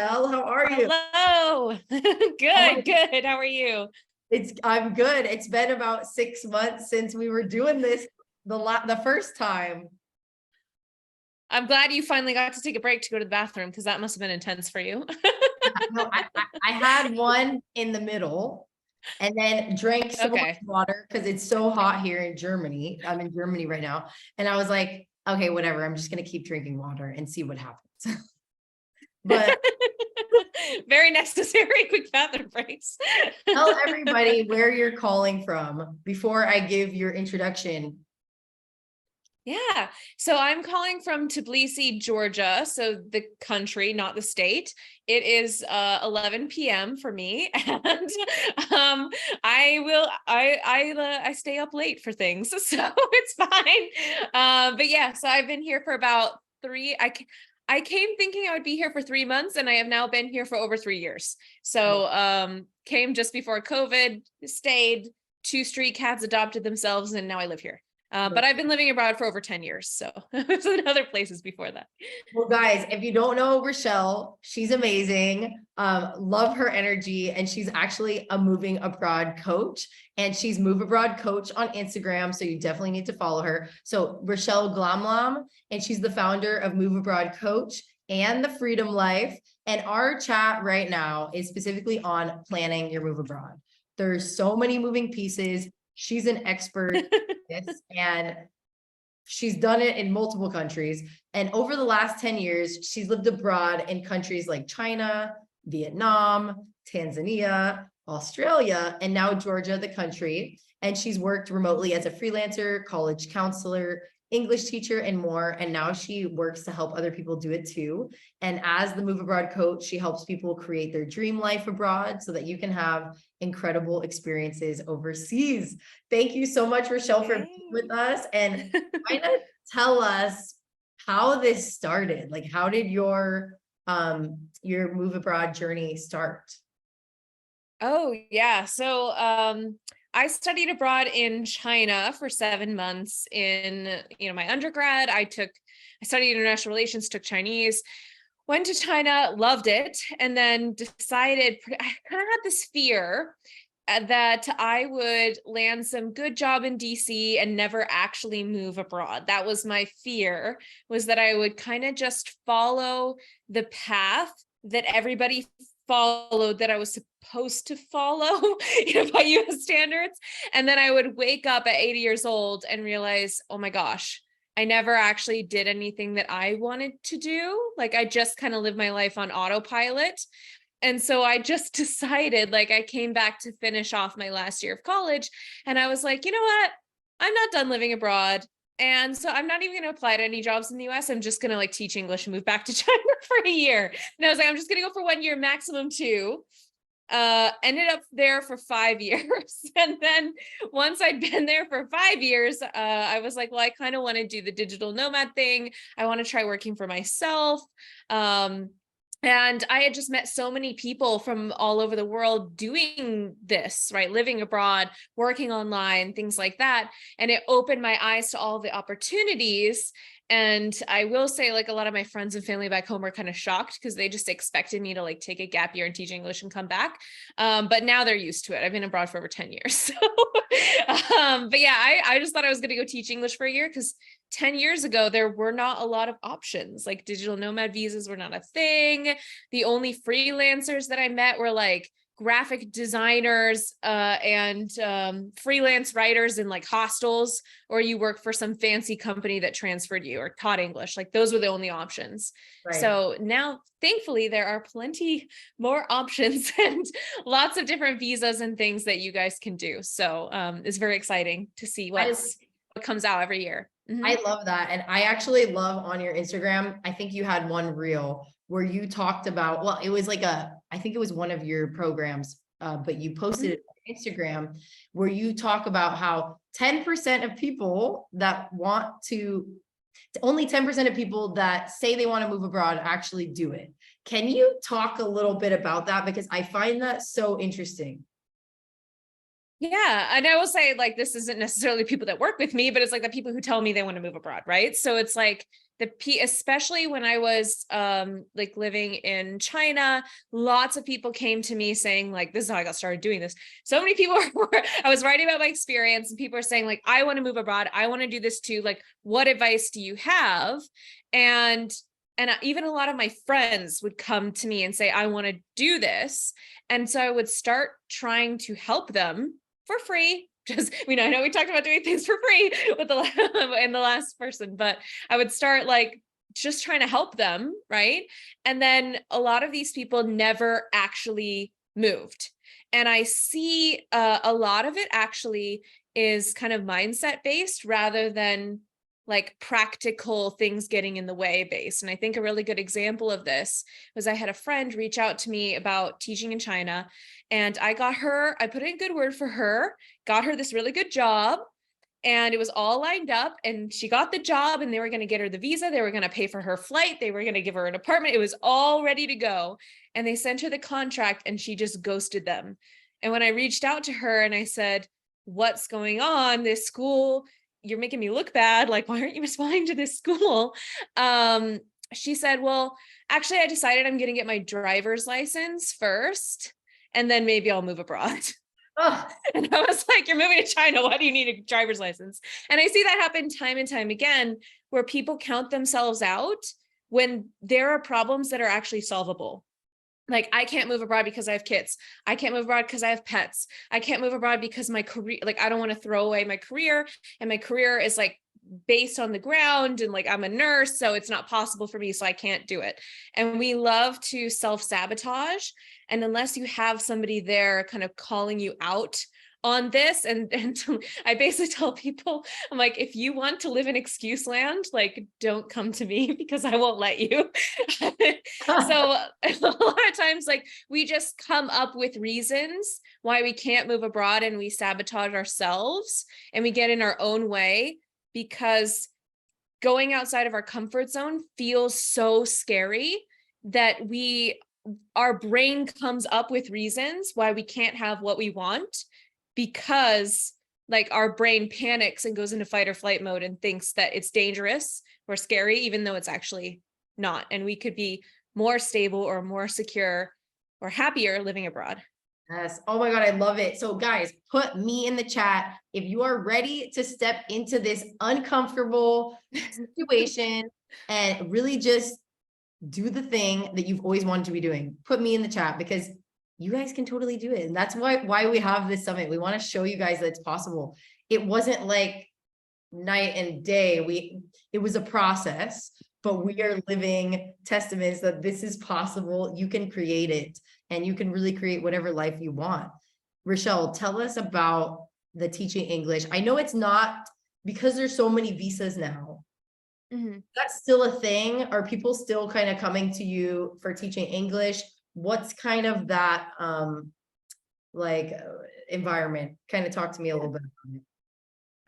How are you? Hello. Good, good. How are you? I'm good. It's been about 6 months since we were doing this the first time. I'm glad you finally got to take a break to go to the bathroom because that must have been intense for you. No, I had one in the middle and then drank so much Okay. water because it's so hot here in Germany. I'm in Germany right now. And I was like, okay, whatever. I'm just gonna keep drinking water and see what happens. But Very necessary quick bathroom breaks. tell everybody where you're calling from before I give your introduction. Yeah. So I'm calling from Tbilisi, Georgia. So the country, not the state. It is 11 p.m. for me. And I stay up late for things. So it's fine. But yeah, so I've been here for about I came thinking I would be here for 3 months, and I have now been here for over 3 years. So came just before COVID, stayed, two street cats adopted themselves, and now I live here. But I've been living abroad for over 10 years. So I was in other places before that. Well, guys, if you don't know Richelle, she's amazing. Love her energy. And she's actually a moving abroad coach. And she's Move Abroad Coach on Instagram. So you definitely need to follow her. So Richelle Glamlam, and she's the founder of Move Abroad Coach and the Freedom Life. And our chat right now is specifically on planning your move abroad. There's so many moving pieces. She's an expert and she's done it in multiple countries. And over the last 10 years, she's lived abroad in countries like China, Vietnam, Tanzania, Australia, and now Georgia, the country. And she's worked remotely as a freelancer, college counselor, English teacher, and more. And now she works to help other people do it too. And as the Move Abroad coach, she helps people create their dream life abroad so that you can have incredible experiences overseas. Thank you so much, Richelle, for being with us. And kind of tell us how this started. Like, how did your move abroad journey start? Oh, yeah. So I studied abroad in China for 7 months in, my undergrad. I studied international relations, took Chinese, went to China, loved it, and then decided I kind of had this fear that I would land some good job in DC and never actually move abroad. That was my fear, was that I would kind of just follow the path that everybody followed, that I was supposed to follow by US standards. And then I would wake up at 80 years old and realize, oh my gosh, I never actually did anything that I wanted to do. Like, I just kind of lived my life on autopilot. And so I just decided, like, I came back to finish off my last year of college, and I was like, you know what? I'm not done living abroad. And so I'm not even going to apply to any jobs in the US. I'm just going to like teach English and move back to China for a year. And I was like, I'm just going to go for 1 year, maximum 2. Ended up there for 5 years. And then once I'd been there for 5 years, I was like, well, I kind of want to do the digital nomad thing. I want to try working for myself. And I had just met so many people from all over the world doing this, right? Living abroad, working online, things like that. And it opened my eyes to all the opportunities. And I will say, like, a lot of my friends and family back home were kind of shocked because they just expected me to like take a gap year and teach English and come back. But now they're used to it. I've been abroad for over 10 years. So, but yeah, I just thought I was going to go teach English for a year because 10 years ago, there were not a lot of options. Like, digital nomad visas were not a thing. The only freelancers that I met were like graphic designers and freelance writers in like hostels, or you work for some fancy company that transferred you or taught English. Like, those were the only options. Right. So now, thankfully, there are plenty more options and lots of different visas and things that you guys can do. So it's very exciting to see what comes out every year. Mm-hmm. I love that. And I actually love on your Instagram, I think you had one reel where you talked about, well, it was like I think it was one of your programs, but you posted it on Instagram where you talk about how 10% of people that only 10% of people that say they want to move abroad actually do it. Can you talk a little bit about that? Because I find that so interesting. Yeah. And I will say, like, this isn't necessarily people that work with me, but it's like the people who tell me they want to move abroad, right? So it's like especially when I was like living in China, lots of people came to me saying like, this is how I got started doing this. So many people I was writing about my experience, and people are saying like, I want to move abroad. I want to do this too. Like, what advice do you have? And even a lot of my friends would come to me and say, I want to do this. And so I would start trying to help them for free. Just, I know we talked about doing things for free with in the last person, but I would start like just trying to help them. Right. And then a lot of these people never actually moved. And I see a lot of it actually is kind of mindset based rather than like practical things getting in the way based. And I think a really good example of this was I had a friend reach out to me about teaching in China, and I put in a good word for her, got her this really good job, and it was all lined up, and she got the job, and they were going to get her the visa. They were going to pay for her flight. They were going to give her an apartment. It was all ready to go. And they sent her the contract, and she just ghosted them. And when I reached out to her and I said, what's going on? This school, you're making me look bad. Like, why aren't you responding to this school? She said, well, actually, I decided I'm going to get my driver's license first, and then maybe I'll move abroad. Oh. And I was like, you're moving to China. Why do you need a driver's license? And I see that happen time and time again, where people count themselves out when there are problems that are actually solvable. Like, I can't move abroad because I have kids. I can't move abroad because I have pets. I can't move abroad because my career, like, I don't want to throw away my career, and my career is like based on the ground, and like, I'm a nurse, so it's not possible for me. So I can't do it. And we love to self-sabotage. And unless you have somebody there kind of calling you out on this, and I basically tell people, I'm like, if you want to live in excuse land, like, don't come to me because I won't let you. So a lot of times, like, we just come up with reasons why we can't move abroad, and we sabotage ourselves, and we get in our own way because going outside of our comfort zone feels so scary that our brain comes up with reasons why we can't have what we want, because like our brain panics and goes into fight or flight mode and thinks that it's dangerous or scary, even though it's actually not. And we could be more stable or more secure or happier living abroad. Yes. Oh my God, I love it. So guys, put me in the chat if you are ready to step into this uncomfortable situation and really just do the thing that you've always wanted to be doing. Put me in the chat, because you guys can totally do it. And that's why we have this summit. We want to show you guys that it's possible. It wasn't like night and day. It was a process, but we are living testaments that this is possible. You can create it, and you can really create whatever life you want. Richelle, tell us about the teaching English. I know it's not, because there's so many visas now. Mm-hmm. That's still a thing. Are people still kind of coming to you for teaching English? What's kind of that environment? Kind of talk to me a little bit about it.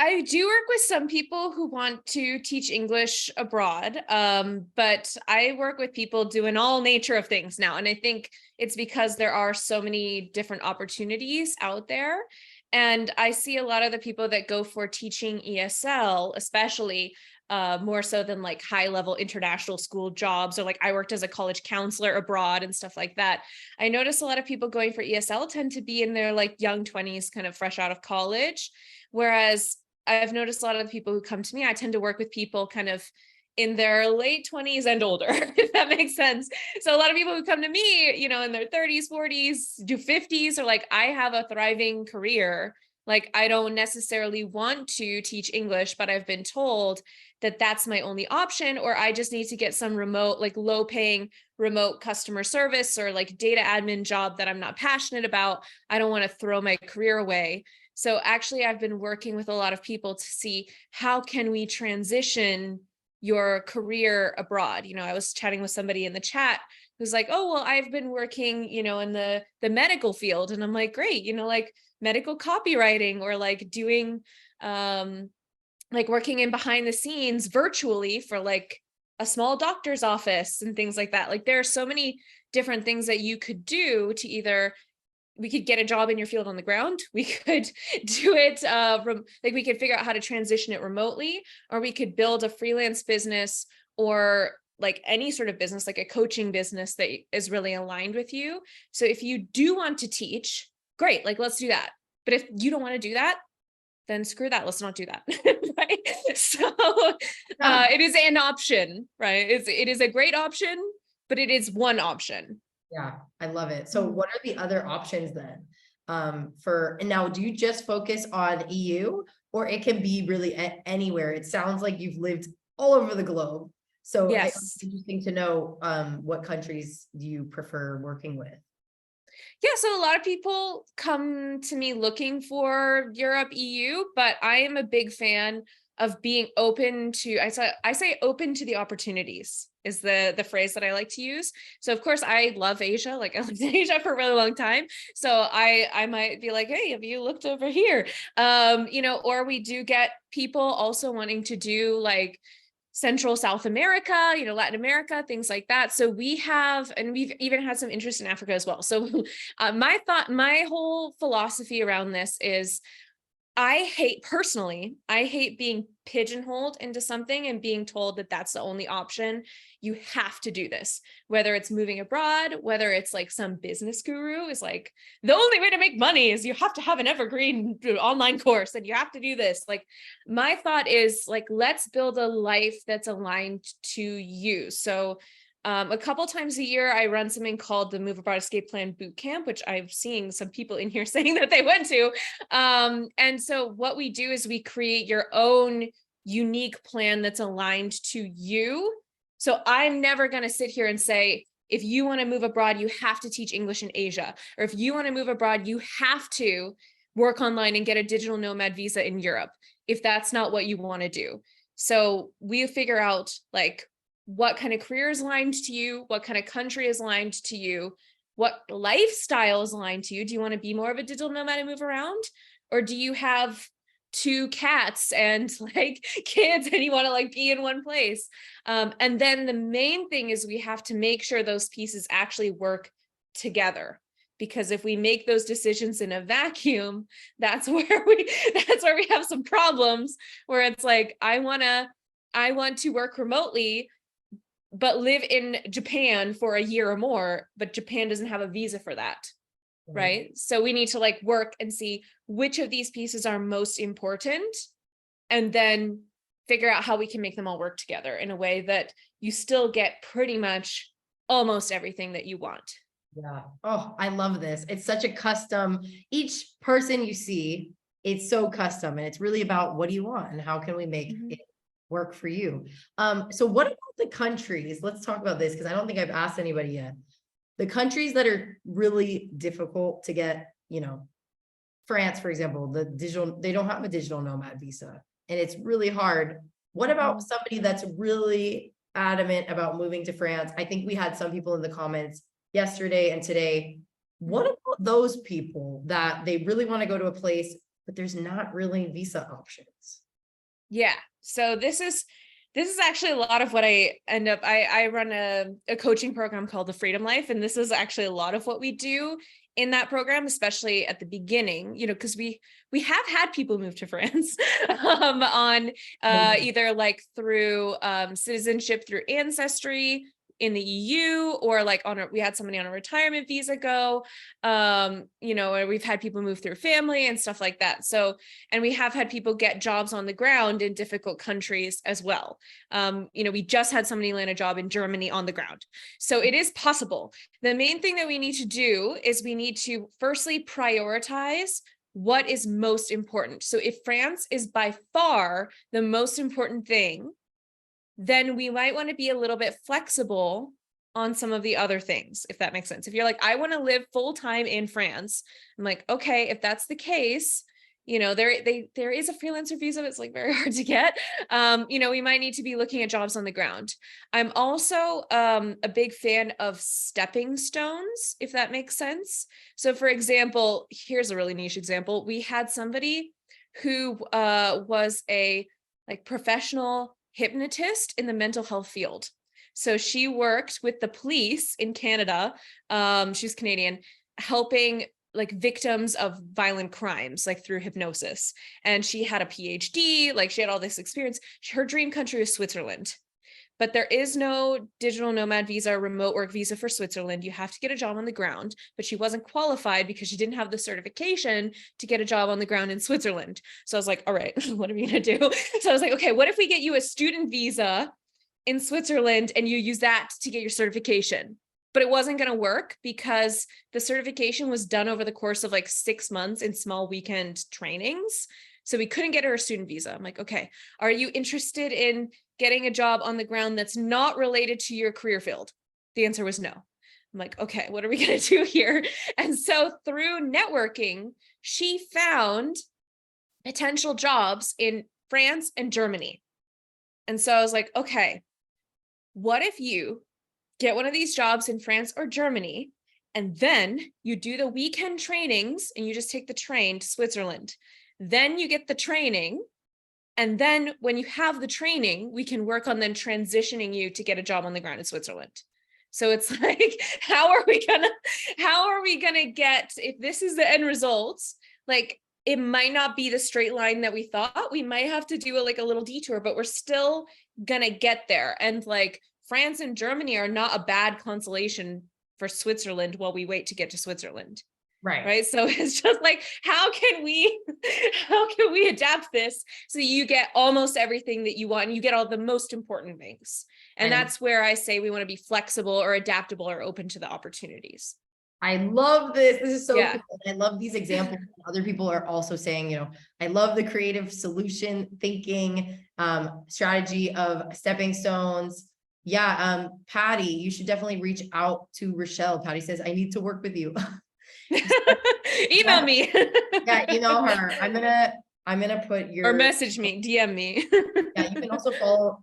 I do work with some people who want to teach English abroad, but I work with people doing all nature of things now. And I think it's because there are so many different opportunities out there. And I see a lot of the people that go for teaching ESL, especially more so than like high level international school jobs, or like I worked as a college counselor abroad and stuff like that. I notice a lot of people going for ESL tend to be in their like young 20s, kind of fresh out of college. Whereas I've noticed a lot of the people who come to me, I tend to work with people kind of in their late 20s and older, if that makes sense. So a lot of people who come to me, you know, in their 30s, 40s, do 50s, are like, I have a thriving career. Like, I don't necessarily want to teach English, but I've been told that that's my only option, or I just need to get some remote, like low paying remote customer service or like data admin job that I'm not passionate about. I don't want to throw my career away. So actually, I've been working with a lot of people to see how can we transition your career abroad. You know, I was chatting with somebody in the chat who's like, oh, well, I've been working, you know, in the medical field. And I'm like, great, you know, like medical copywriting, or like doing, like working in behind the scenes virtually for like a small doctor's office and things like that. Like, there are so many different things that you could do to either, we could get a job in your field on the ground. We could do it like we could figure out how to transition it remotely, or we could build a freelance business or like any sort of business, like a coaching business that is really aligned with you. So if you do want to teach, great, like let's do that. But if you don't want to do that, then screw that. Let's not do that. Right. So it is an option, right? It is a great option, but it is one option. Yeah, I love it. So what are the other options then? And now, do you just focus on EU, or it can be really anywhere? It sounds like you've lived all over the globe. So Yes. it's interesting to know what countries do you prefer working with? Yeah, so a lot of people come to me looking for Europe, EU, but I am a big fan of being open to, I say open to the opportunities is the phrase that I like to use. So of course I love Asia, like I lived in Asia for a really long time. So I might be like, hey, have you looked over here? Or we do get people also wanting to do like Central South America, Latin America, things like that. So we've even had some interest in Africa as well. So my whole philosophy around this is I hate being pigeonholed into something and being told that that's the only option. You have to do this, whether it's moving abroad, whether it's like some business guru is like, the only way to make money is you have to have an evergreen online course and you have to do this. Like my thought is like, let's build a life that's aligned to you. So a couple times a year, I run something called the Move Abroad Escape Plan Boot Camp, which I've seen some people in here saying that they went to. And so what we do is we create your own unique plan that's aligned to you. So I'm never going to sit here and say, if you want to move abroad, you have to teach English in Asia. Or if you want to move abroad, you have to work online and get a digital nomad visa in Europe, if that's not what you want to do. So we figure out like, what kind of career is aligned to you? What kind of country is aligned to you? What lifestyle is aligned to you? Do you want to be more of a digital nomad and move around? Or do you have 2 cats and like kids and you want to like be in one place? And then the main thing is we have to make sure those pieces actually work together. Because if we make those decisions in a vacuum, that's where we have some problems where it's like, I want to work remotely, but live in Japan for a year or more, but Japan doesn't have a visa for that, right? So we need to like work and see which of these pieces are most important and then figure out how we can make them all work together in a way that you still get pretty much almost everything that you want. Yeah. Oh, I love this. It's such a custom, each person you see, it's so custom, and it's really about what do you want and how can we make it work for you. So what about the countries? Let's talk about this because I don't think I've asked anybody yet. The countries that are really difficult to get, France, for example, they don't have a digital nomad visa and it's really hard. What about somebody that's really adamant about moving to France? I think we had some people in the comments yesterday and today. What about those people that they really want to go to a place, but there's not really visa options? Yeah. So this is actually a lot of what I run a coaching program called the Freedom Life. And this is actually a lot of what we do in that program, especially at the beginning, because we have had people move to France on either like through citizenship through ancestry in the EU, or like we had somebody on a retirement visa go, or we've had people move through family and stuff like that. So, and we have had people get jobs on the ground in difficult countries as well. We just had somebody land a job in Germany on the ground. So it is possible. The main thing that we need to do is we need to firstly prioritize what is most important. So if France is by far the most important thing, then we might want to be a little bit flexible on some of the other things, if that makes sense. If you're like, I want to live full time in France, I'm like, okay, if that's the case, there is a freelancer visa. It's like very hard to get. We might need to be looking at jobs on the ground. I'm also a big fan of stepping stones, if that makes sense. So for example, here's a really niche example. We had somebody who was a like professional hypnotist in the mental health field. So she worked with the police in Canada. She's Canadian, helping like victims of violent crimes, like through hypnosis. And she had a PhD, like she had all this experience. Her dream country was Switzerland. but there is no digital nomad visa or remote work visa for Switzerland. You have to get a job on the ground, but she wasn't qualified because she didn't have the certification to get a job on the ground in Switzerland. So I was like, all right, what are we going to do? So I was like, okay, what if we get you a student visa in Switzerland and you use that to get your certification? But it wasn't going to work because the certification was done over the course of like 6 months in small weekend trainings. So we couldn't get her a student visa. I'm like, okay, are you interested in getting a job on the ground that's not related to your career field? The answer was no. I'm like, okay, what are we going to do here? And so through networking, she found potential jobs in France and Germany. And so I was like, okay, what if you get one of these jobs in France or Germany, and then you do the weekend trainings and you just take the train to Switzerland. Then you get the training. And then when you have the training, we can work on then transitioning you to get a job on the ground in Switzerland. So it's like, how are we gonna get, if this is the end result, like it might not be the straight line that we thought. We might have to do a little detour, but we're still gonna get there. And like France and Germany are not a bad consolation for Switzerland while we wait to get to Switzerland. Right. So it's just like, how can we adapt this so you get almost everything that you want and you get all the most important things? And that's where I say we want to be flexible or adaptable or open to the opportunities. I love this. This is so cool. I love these examples. Other people are also saying, I love the creative solution thinking, strategy of stepping stones. Yeah. Patty, you should definitely reach out to Richelle. Patty says, I need to work with you. Email me. Yeah, email her. I'm gonna put your, or message me, DM me. Yeah, you can also follow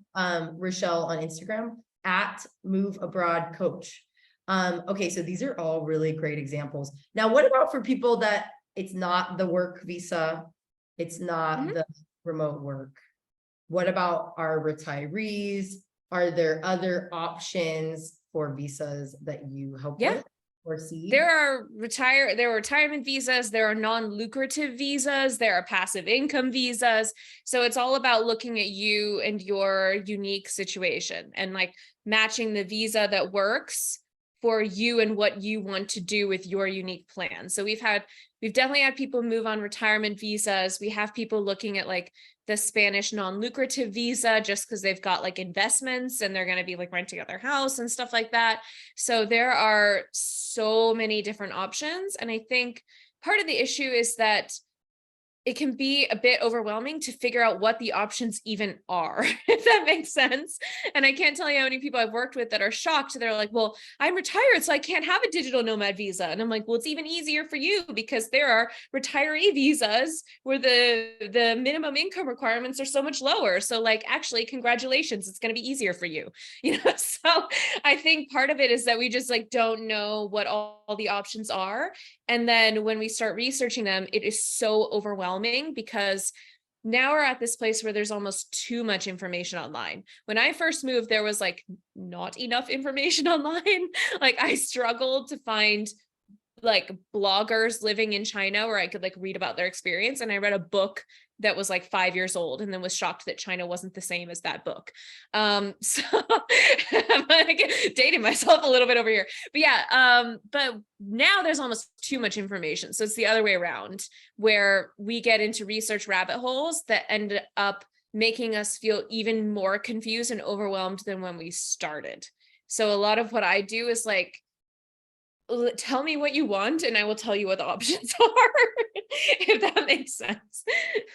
Richelle on Instagram at Move Abroad Coach. Okay, so these are all really great examples. Now, what about for people that it's not the work visa, it's not the remote work? What about our retirees? Are there other options for visas that you help with or see? There are retirement visas, there are non-lucrative visas, there are passive income visas. So it's all about looking at you and your unique situation and like matching the visa that works for you and what you want to do with your unique plan. So we've definitely had people move on retirement visas. We have people looking at like the Spanish non-lucrative visa just because they've got like investments and they're going to be like renting out their house and stuff like that. So there are so many different options. And I think part of the issue is that it can be a bit overwhelming to figure out what the options even are, if that makes sense. And I can't tell you how many people I've worked with that are shocked. They're like, well, I'm retired, so I can't have a digital nomad visa. And I'm like, well, it's even easier for you because there are retiree visas where the minimum income requirements are so much lower. So like, actually, congratulations, it's going to be easier for you. So I think part of it is that we just like don't know what all the options are. And then when we start researching them, it is so overwhelming because now we're at this place where there's almost too much information online. When I first moved, there was like not enough information online. Like I struggled to find like bloggers living in China where I could like read about their experience. And I read a book that was like 5 years old and then was shocked that China wasn't the same as that book. So I'm like dating myself a little bit over here, but yeah. But now there's almost too much information. So it's the other way around where we get into research rabbit holes that end up making us feel even more confused and overwhelmed than when we started. So a lot of what I do is like, tell me what you want and I will tell you what the options are, if that makes sense.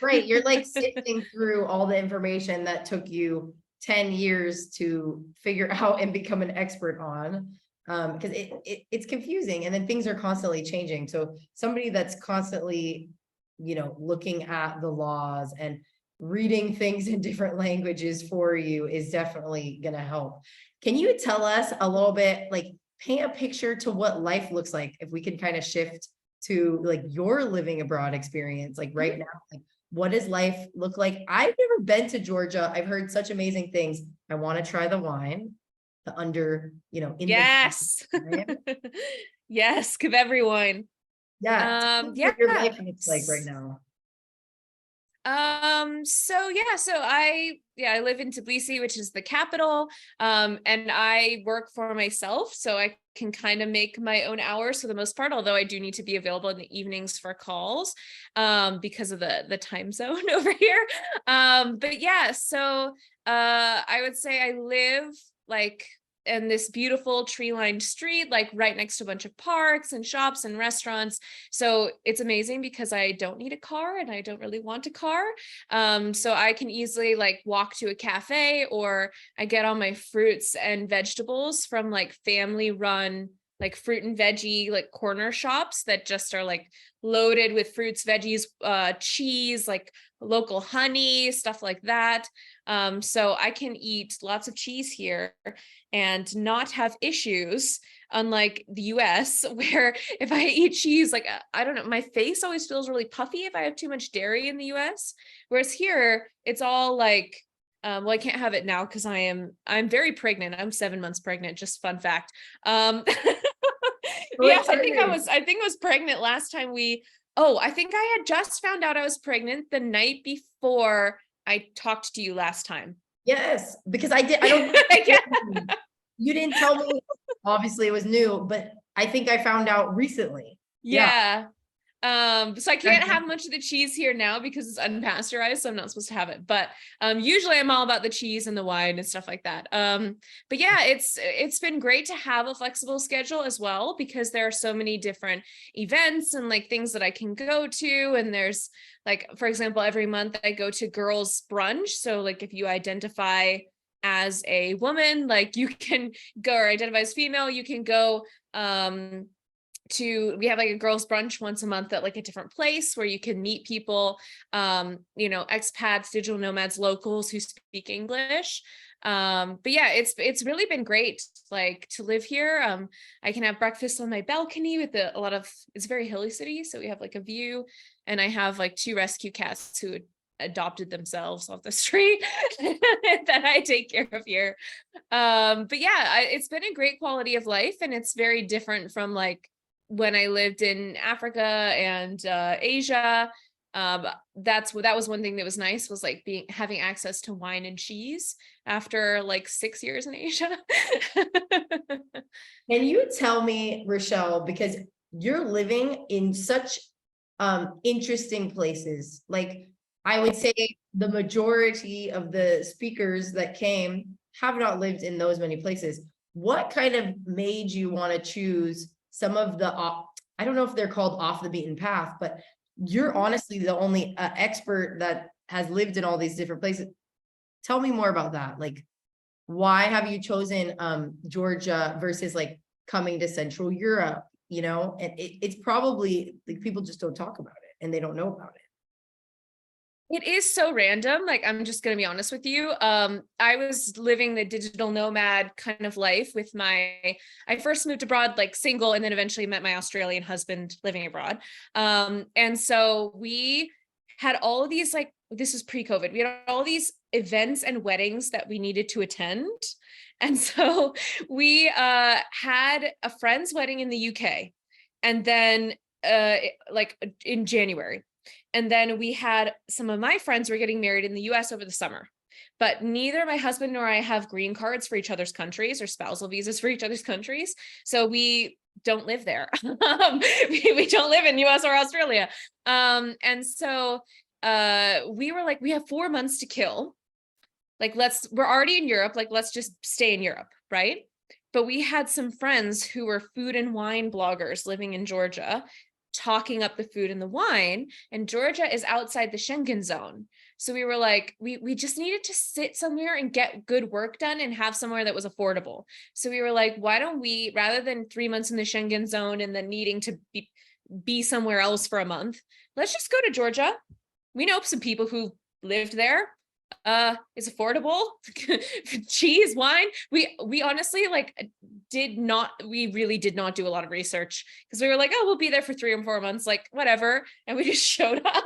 Right. You're like sifting through all the information that took you 10 years to figure out and become an expert on, because it's confusing and then things are constantly changing. So somebody that's constantly, looking at the laws and reading things in different languages for you is definitely going to help. Can you tell us a little bit, like, paint a picture to what life looks like if we can kind of shift to like your living abroad experience, like right now, like what does life look like? I've never been to Georgia. I've heard such amazing things. I want to try the wine, yes. Yes, Quebec wine. Yeah. Yeah. What your life looks like right now. So I live in Tbilisi, which is the capital. And I work for myself, so I can kind of make my own hours for the most part, although I do need to be available in the evenings for calls, because of the time zone over here. But yeah, so I would say I live like in this beautiful tree-lined street, like right next to a bunch of parks and shops and restaurants. So it's amazing because I don't need a car and I don't really want a car. So I can easily like walk to a cafe, or I get all my fruits and vegetables from like family run like fruit and veggie like corner shops that just are like loaded with fruits, veggies, cheese, like local honey, stuff like that. So I can eat lots of cheese here and not have issues, unlike the US, where if I eat cheese, like I don't know, my face always feels really puffy if I have too much dairy in the US. Whereas here, it's all like, well, I can't have it now because I'm very pregnant. I'm 7 months pregnant, just fun fact. So Yeah, excited. I think I was pregnant last time I think I had just found out I was pregnant the night before I talked to you last time. Yes, because I don't, Yeah. you didn't tell me, obviously it was new, but I think I found out recently. Yeah. Yeah. So I can't have much of the cheese here now because it's unpasteurized, so I'm not supposed to have it. But usually I'm all about the cheese and the wine and stuff like that. But yeah, it's been great to have a flexible schedule as well, because there are so many different events and like things that I can go to. And there's like, for example, every month I go to girls brunch. So like if you identify as a woman, like you can go, or identify as female, you can go we have like a girls brunch once a month at like a different place where you can meet people, expats, digital nomads, locals who speak English. But yeah, it's really been great like to live here. I can have breakfast on my balcony with it's a very hilly city, so we have like a view, and I have like 2 rescue cats who adopted themselves off the street that I take care of here. But yeah, it's been a great quality of life, and it's very different from like when I lived in Africa and Asia. That was one thing that was nice, was like having access to wine and cheese after like 6 years in Asia. Can you tell me, Richelle, because you're living in such interesting places. Like I would say the majority of the speakers that came have not lived in those many places. What kind of made you want to choose some of the I don't know if they're called off the beaten path, but you're honestly the only expert that has lived in all these different places. Tell me more about that. Like, why have you chosen Georgia versus like coming to Central Europe? And it's probably like people just don't talk about it and they don't know about it. It is so random. Like, I'm just going to be honest with you. I was living the digital nomad kind of life with I first moved abroad like single, and then eventually met my Australian husband living abroad. And so we had all of these, like, this was pre-COVID. We had all these events and weddings that we needed to attend. And so we had a friend's wedding in the UK, and then like in January. And then we had some of my friends were getting married in the US over the summer, but neither my husband nor I have green cards for each other's countries or spousal visas for each other's countries. So we don't live there. We don't live in US or Australia. And so we were like, we have 4 months to kill. Like, we're already in Europe. Like, let's just stay in Europe. Right. But we had some friends who were food and wine bloggers living in Georgia, talking up the food and the wine, and Georgia is outside the Schengen zone. So we were like, we just needed to sit somewhere and get good work done and have somewhere that was affordable. So we were like, why don't we, rather than 3 months in the Schengen zone and then needing to be somewhere else for a month, let's just go to Georgia. We know some people who lived there. It's affordable. Cheese, wine. We honestly we really did not do a lot of research, because we were like, oh, we'll be there for 3 or 4 months, like whatever. And we just showed up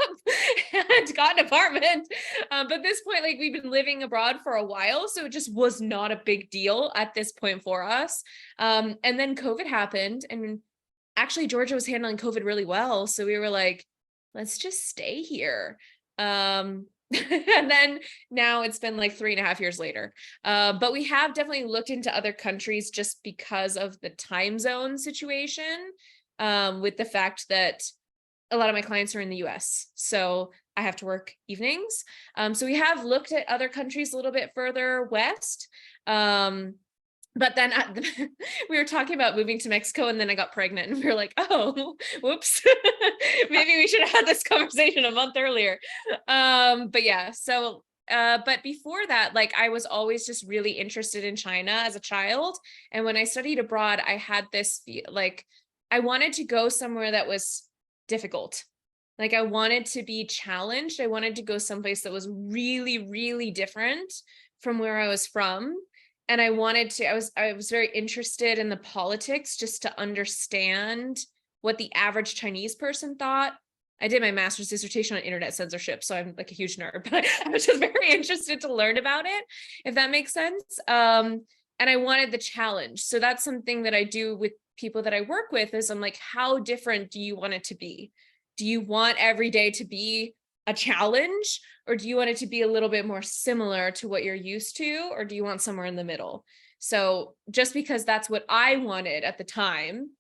and got an apartment. But at this point, like, we've been living abroad for a while, so it just was not a big deal at this point for us. And then COVID happened, and actually Georgia was handling COVID really well. So we were like, let's just stay here. And then now it's been like 3.5 years later. But we have definitely looked into other countries just because of the time zone situation, with the fact that a lot of my clients are in the US. So I have to work evenings. So we have looked at other countries a little bit further west. But then we were talking about moving to Mexico, and then I got pregnant, and we were like, oh, whoops. Maybe we should have had this conversation a month earlier. But yeah, so but before that, like I was always just really interested in China as a child. And when I studied abroad, I had this like I wanted to go somewhere that was difficult. Like I wanted to be challenged. I wanted to go someplace that was really, really different from where I was from. And I was very interested in the politics just to understand what the average Chinese person thought. I did my master's dissertation on internet censorship, so I'm like a huge nerd, but I was just very interested to learn about it, if that makes sense. And I wanted the challenge. So that's something that I do with people that I work with is I'm like, how different do you want it to be? Do you want every day to be a challenge, or do you want it to be a little bit more similar to what you're used to, or do you want somewhere in the middle? So just because that's what I wanted at the time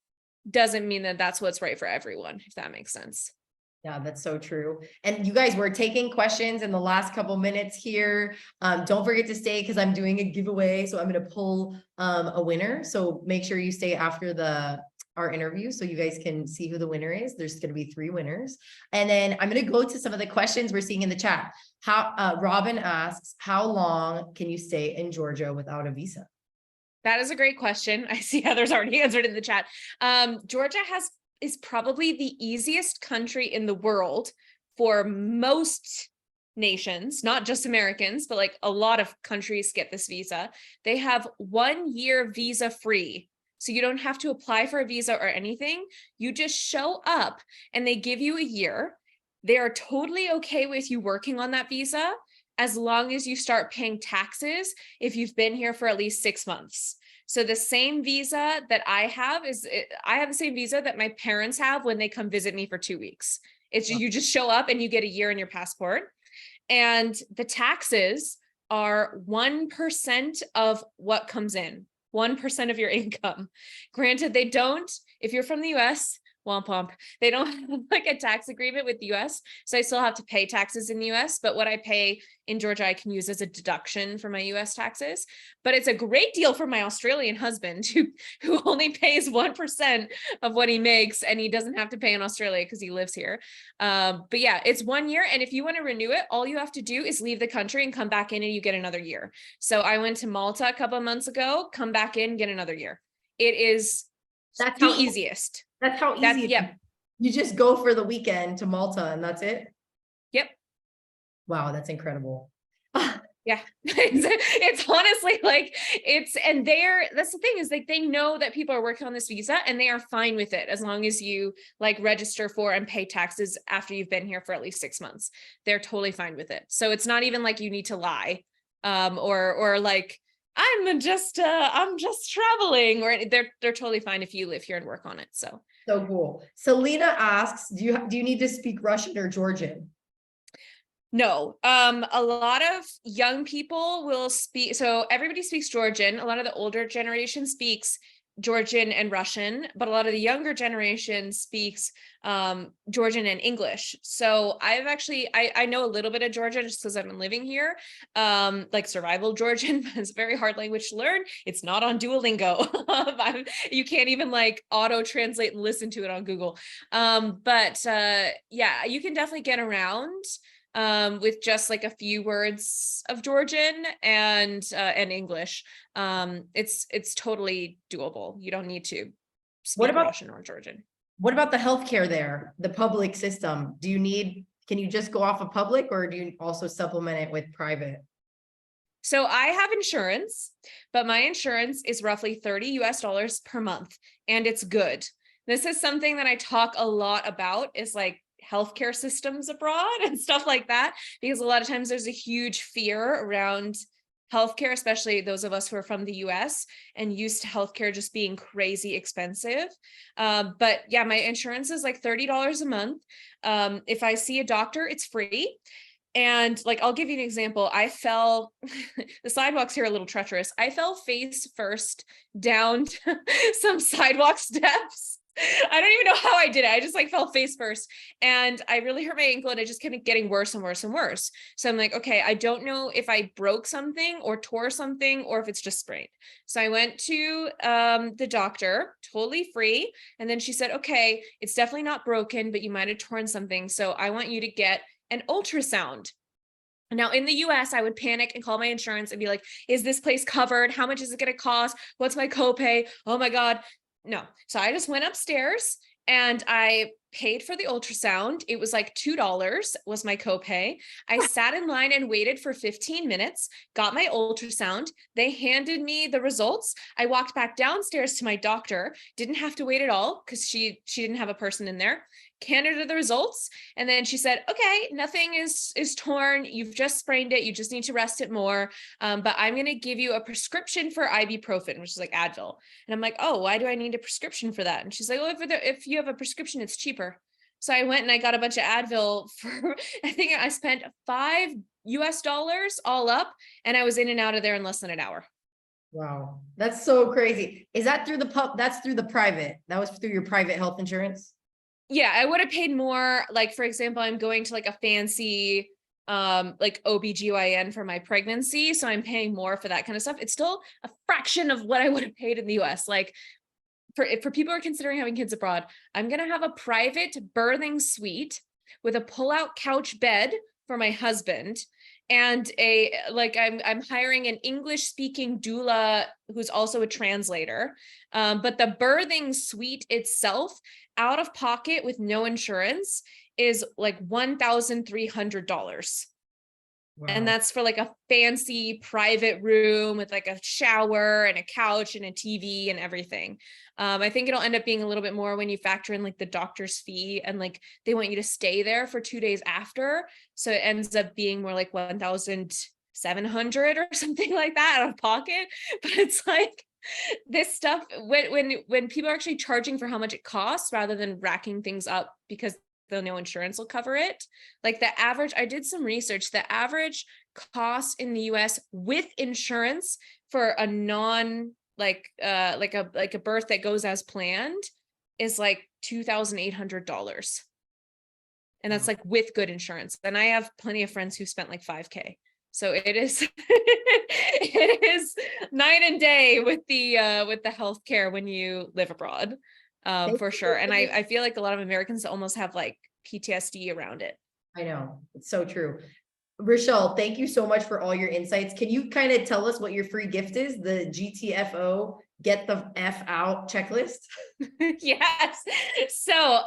doesn't mean that that's what's right for everyone, if that makes sense. Yeah, that's so true. And you guys were taking questions in the last couple minutes here. Don't forget to stay because I'm doing a giveaway. So I'm going to pull a winner. So make sure you stay after our interview so you guys can see who the winner is. There's going to be 3 winners. And then I'm going to go to some of the questions we're seeing in the chat. Robin asks, how long can you stay in Georgia without a visa? That is a great question. I see Heather's already answered in the chat. Georgia is probably the easiest country in the world for most nations, not just Americans, but like a lot of countries get this visa. They have 1 year visa free. So you don't have to apply for a visa or anything. You just show up and they give you a year. They are totally okay with you working on that visa as long as you start paying taxes if you've been here for at least 6 months. So the same visa that I have I have the same visa that my parents have when they come visit me for 2 weeks. It's you just show up and you get a year in your passport. And the taxes are 1% of what comes in, 1% of your income. Granted, they don't, if you're from the US, womp womp, they don't have like a tax agreement with the US. So I still have to pay taxes in the US, but what I pay in Georgia, I can use as a deduction for my US taxes. But it's a great deal for my Australian husband who only pays 1% of what he makes, and he doesn't have to pay in Australia because he lives here. But yeah, it's 1 year. And if you want to renew it, all you have to do is leave the country and come back in and you get another year. So I went to Malta a couple of months ago, come back in, get another year. It is the easiest. That's how easy. Yeah. You just go for the weekend to Malta and that's it. Yep. Wow, that's incredible. Yeah, it's honestly like that's the thing is like they know that people are working on this visa and they are fine with it as long as you like register for and pay taxes after you've been here for at least 6 months. They're totally fine with it. So it's not even like you need to lie or like I'm just traveling, or they're totally fine if you live here and work on it. So cool. Selena asks, do you need to speak Russian or Georgian? No, a lot of young people will speak. So everybody speaks Georgian. A lot of the older generation speaks Georgian and Russian, but a lot of the younger generation speaks Georgian and English. So I know a little bit of Georgian just because I've been living here, like survival Georgian. It's a very hard language to learn. It's not on Duolingo. You can't even like auto translate and listen to it on Google. But yeah, you can definitely get around with just like a few words of Georgian and English. It's totally doable. You don't need to speak Russian or Georgian. What about the healthcare there, the public system? Can you just go off of public, or do you also supplement it with private? So I have insurance, but my insurance is roughly $30 per month, and it's good. This is something that I talk a lot about, is like healthcare systems abroad and stuff like that, because a lot of times there's a huge fear around healthcare, especially those of us who are from the US and used to healthcare just being crazy expensive. But yeah, my insurance is like $30 a month. If I see a doctor, it's free. And like, I'll give you an example. I fell, the sidewalks here are a little treacherous. I fell face first down some sidewalk steps. I don't even know how I did it. I just like fell face first and I really hurt my ankle and it just kept getting worse and worse and worse. So I'm like, okay, I don't know if I broke something or tore something or if it's just sprained. So I went to the doctor, totally free. And then she said, okay, it's definitely not broken, but you might have torn something. So I want you to get an ultrasound. Now in the US, I would panic and call my insurance and be like, is this place covered? How much is it going to cost? What's my copay? Oh my God. No. So I just went upstairs and I paid for the ultrasound. It was like $2 was my copay. I sat in line and waited for 15 minutes, got my ultrasound. They handed me the results. I walked back downstairs to my doctor, didn't have to wait at all because she didn't have a person in there. Handed her the results. And then she said, okay, nothing is torn. You've just sprained it. You just need to rest it more. But I'm going to give you a prescription for ibuprofen, which is like Advil. And I'm like, oh, why do I need a prescription for that? And she's like, well, if you have a prescription, it's cheaper. So I went and I got a bunch of Advil for, I think I spent $5 all up and I was in and out of there in less than an hour. Wow. That's so crazy. Is that through that's through the private? That was through your private health insurance? Yeah, I would have paid more. Like, for example, I'm going to like a fancy like OBGYN for my pregnancy. So I'm paying more for that kind of stuff. It's still a fraction of what I would have paid in the US. Like for people who are considering having kids abroad, I'm going to have a private birthing suite with a pull-out couch bed for my husband and I'm hiring an English speaking doula who's also a translator. But the birthing suite itself, out of pocket with no insurance, is like $1,300. Wow. And that's for like a fancy private room with like a shower and a couch and a TV and everything. I think it'll end up being a little bit more when you factor in like the doctor's fee and like they want you to stay there for 2 days after. So it ends up being more like 1,700 or something like that out of pocket. But it's like this stuff when people are actually charging for how much it costs rather than racking things up because they'll know insurance will cover it. Like the average, I did some research, the average cost in the US with insurance for a non like a birth that goes as planned is like $2,800. And that's like with good insurance. And I have plenty of friends who spent like 5K. So it is it is night and day with the healthcare when you live abroad. For sure. And I feel like a lot of Americans almost have like PTSD around it. I know. It's so true. Richelle, thank you so much for all your insights. Can you kind of tell us what your free gift is? The GTFO, get the F out checklist? Yes. So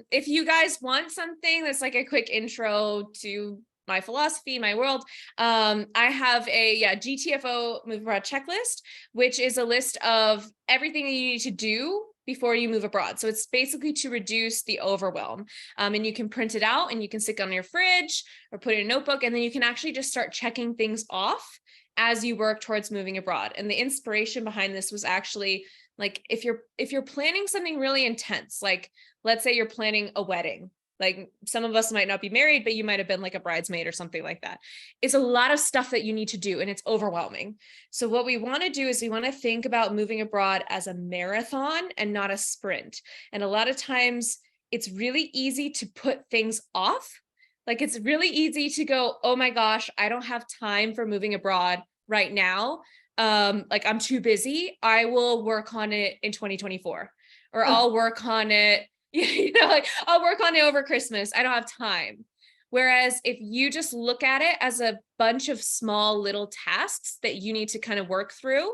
if you guys want something that's like a quick intro to my philosophy, my world, I have a GTFO move abroad checklist, which is a list of everything that you need to do before you move abroad. So it's basically to reduce the overwhelm. And you can print it out and you can stick it on your fridge or put it in a notebook. And then you can actually just start checking things off as you work towards moving abroad. And the inspiration behind this was actually like, if you're planning something really intense, like let's say you're planning a wedding, like some of us might not be married, but you might have been like a bridesmaid or something like that. It's a lot of stuff that you need to do and it's overwhelming. So what we want to do is we want to think about moving abroad as a marathon and not a sprint. And a lot of times it's really easy to put things off. Like it's really easy to go, oh my gosh, I don't have time for moving abroad right now. Like I'm too busy. I will work on it in 2024, or I'll work on it. Like I'll work on it over Christmas. I don't have time. Whereas if you just look at it as a bunch of small little tasks that you need to kind of work through,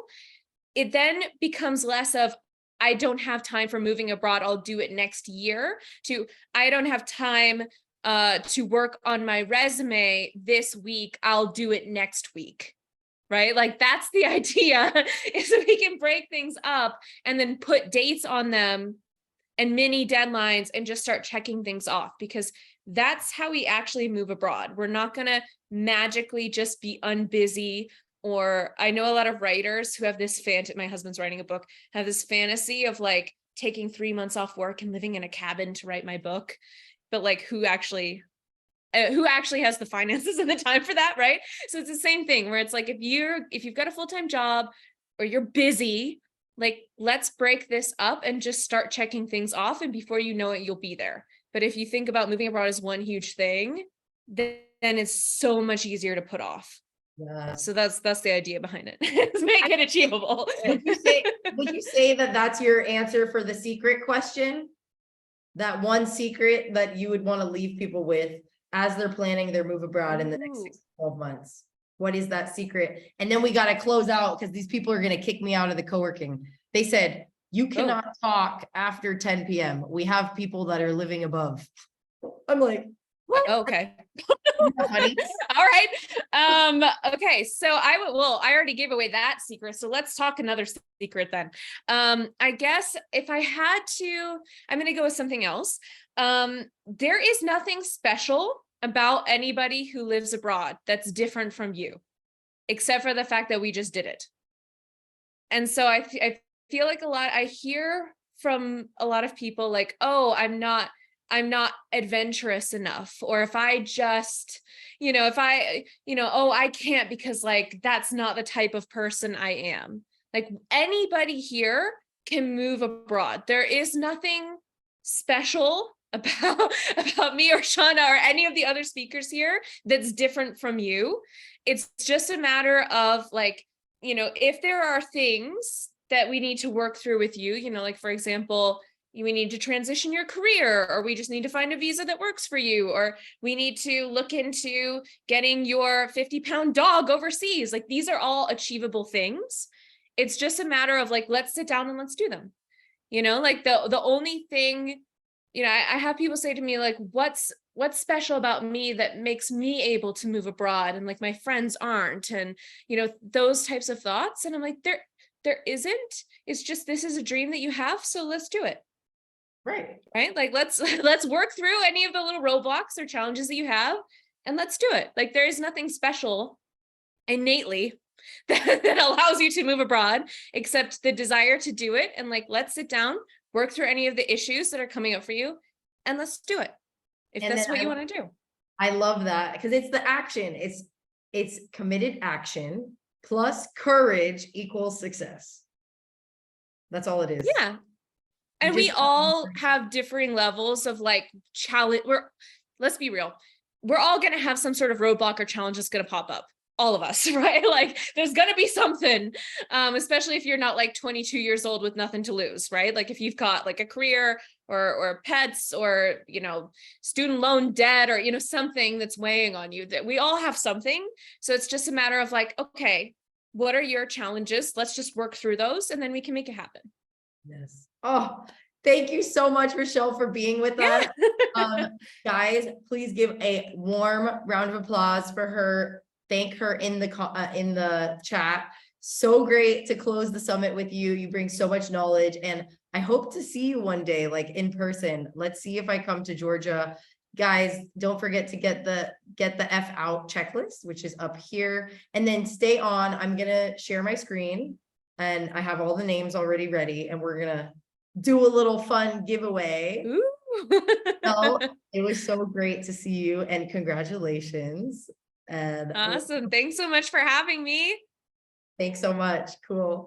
it then becomes less of, I don't have time for moving abroad, I'll do it next year, to I don't have time to work on my resume this week, I'll do it next week. Right? Like that's the idea, is that we can break things up and then put dates on them and mini deadlines and just start checking things off, because that's how we actually move abroad. We're not going to magically just be unbusy. Or I know a lot of writers who have this my husband's writing a book, have this fantasy of like taking 3 months off work and living in a cabin to write my book. But like who actually who actually has the finances and the time for that, right? So it's the same thing where it's like, if you've got a full-time job or you're busy, like, let's break this up and just start checking things off. And before you know it, you'll be there. But if you think about moving abroad as one huge thing, then it's so much easier to put off. Yeah. So that's the idea behind it. Is make it achievable. Would you say that that's your answer for the secret question? That one secret that you would want to leave people with as they're planning their move abroad in the next 6 to 12 months? What is that secret? And then we got to close out because these people are going to kick me out of the co-working. They said, you cannot talk after 10 p.m. We have people that are living above. I'm like, what? Okay. Honey. All right. Okay. So I already gave away that secret. So let's talk another secret then. I guess if I had to, I'm going to go with something else. There is nothing special about anybody who lives abroad that's different from you, except for the fact that we just did it. And so I feel like I hear from a lot of people like, oh, I'm not adventurous enough. Or if I just, oh, I can't because like, that's not the type of person I am. Like anybody here can move abroad. There is nothing special about me or Shauna or any of the other speakers here that's different from you. It's just a matter of like, if there are things that we need to work through with you, like for example, we need to transition your career, or we just need to find a visa that works for you, or we need to look into getting your 50-pound dog overseas. Like these are all achievable things. It's just a matter of like, let's sit down and let's do them. Like the only thing, I have people say to me like, what's special about me that makes me able to move abroad and like my friends aren't, and those types of thoughts. And I'm like, there isn't. It's just, this is a dream that you have, so let's do it. Right. Like let's work through any of the little roadblocks or challenges that you have, and let's do it. Like there is nothing special innately that allows you to move abroad except the desire to do it. And like, let's sit down, work through any of the issues that are coming up for you, and let's do it. If that's what you want to do. I love that because it's the action. It's committed action plus courage equals success. That's all it is. Yeah. And we all have differing levels of like challenge. Let's be real. We're all going to have some sort of roadblock or challenge that's going to pop up. All of us, right? Like there's going to be something, especially if you're not like 22 years old with nothing to lose, right? Like if you've got like a career or pets or, student loan debt or, something that's weighing on you, that we all have something. So it's just a matter of like, okay, what are your challenges? Let's just work through those and then we can make it happen. Yes. Oh, thank you so much, Richelle, for being with us. Guys, please give a warm round of applause for her. Thank her in the chat. So great to close the summit with you. You bring so much knowledge, and I hope to see you one day, like in person. Let's see if I come to Georgia. Guys, don't forget to get the F out checklist, which is up here, and then stay on. I'm gonna share my screen, and I have all the names already ready, and we're gonna do a little fun giveaway. Ooh. So it was so great to see you, and congratulations. And awesome. Thanks so much for having me. Thanks so much. Cool.